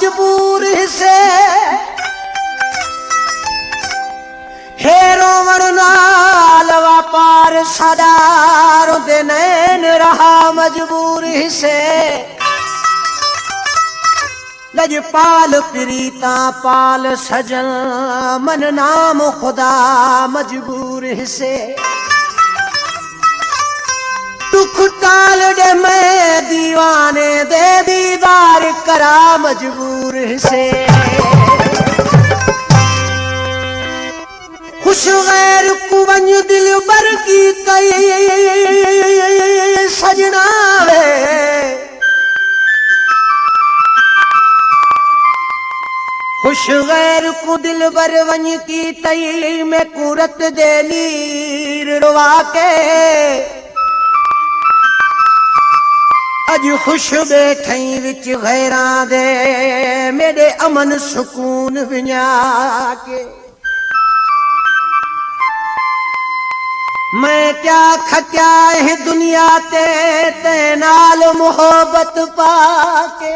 मजबूर से हेरो वरनाल व्यापार सदारो देनैन रहा मजबूर से लजपाल प्रीता पाल सजन मन नाम खुदा मजबूर से दुख टाल दे मैं दीवाने दे दीदार करा मजबूर से खुश गैर कुवंज दिल बर की कई सजना है खुश गैर को दिल बर वंज की तई में कुरत दे नीर रुआ के अज खुश बैठई विच गैरा दे मेरे अमन सुकून विञा के मैं क्या खत्या है दुनिया ते नाल मोहब्बत पाके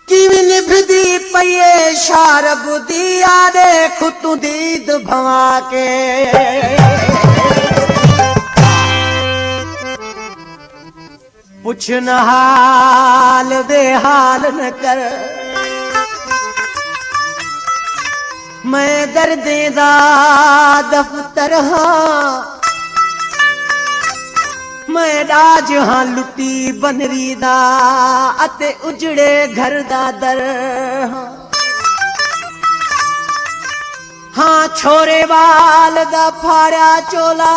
किविन निभदी पये शारब दिया देख तू दीद भवा के पुछ न हाल बेहाल न कर मैं दर्दे दा दफ्तर हाँ मैं राज हाँ लुटी बनरी दा अते उजड़े घर दा दर हाँ छोरे वाल दा फाड़ा चोला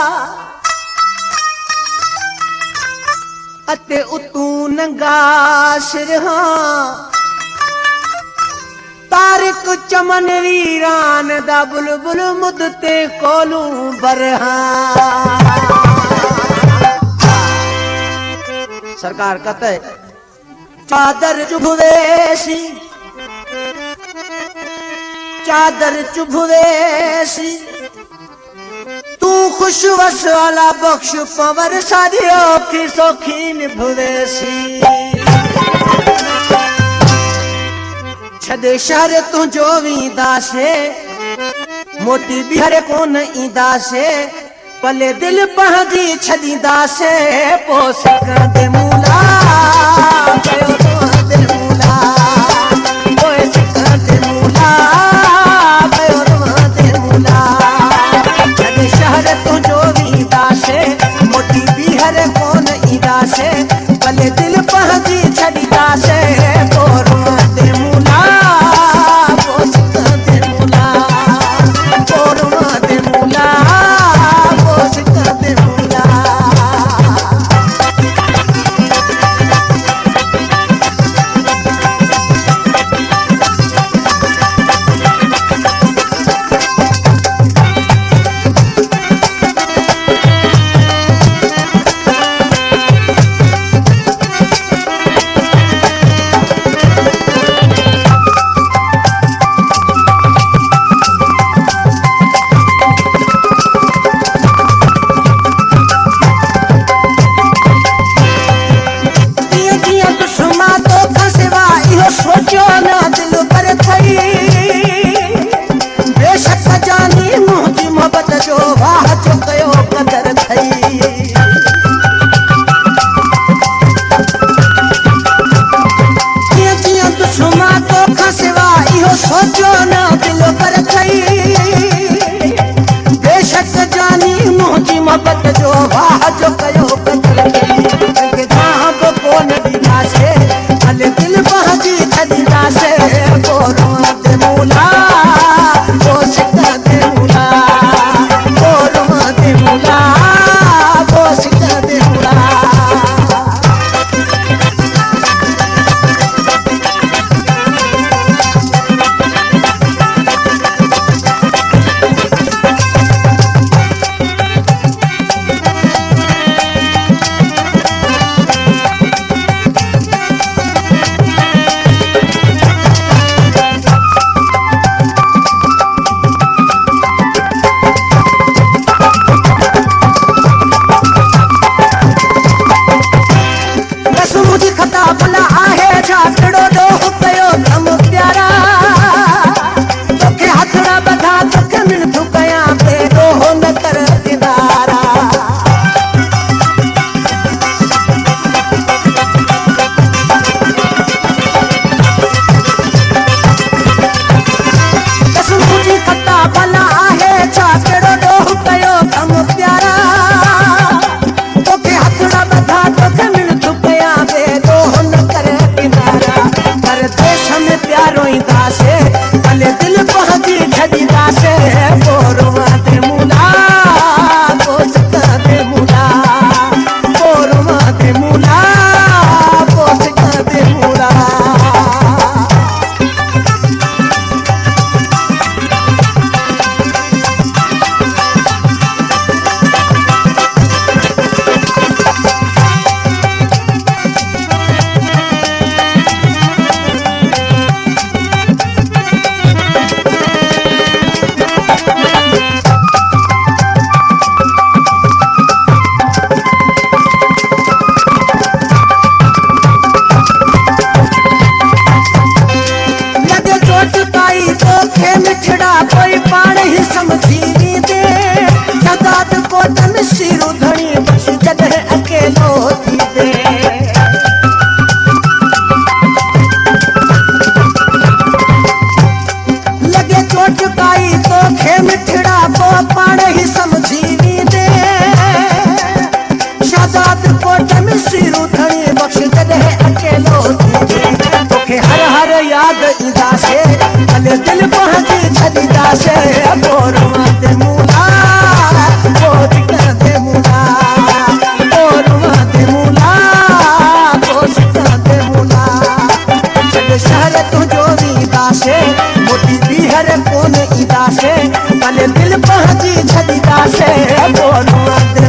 अते उतू नंगा सिर हाँ तारिक चमन वीरान दा बुलबुल मुदते कोलू बरहा सरकार कहते चादर चुभवेसी चादर चुभवेसी तू खुश वस वाला बख्श पवर सारी औखी सौखी निभवेसी छदे शहर तू जो वींदा से मोती बिहर कोन ईंदा से पले दिल पहजी छदींदा से पोस दे मूला दिल मूला पोस दे मूला दिल मूला छदे शहर तू जो वींदा से मोती बिहर कोन ईंदा से पले दिल पहजी छदींदा से पोर दे मूला पोस दे मूला पोर दे मूला ईदा से भले दिल पहुंची छदीदा से पोरुआ दे मूला कोच कर दे मूला पोरुआ दे मूला कोच कर दे मूला छड़ शहर तू जो ईदा से मोटी बीहर कोन ईदा से भले दिल पहुंची छदीदा से पोरुआ दे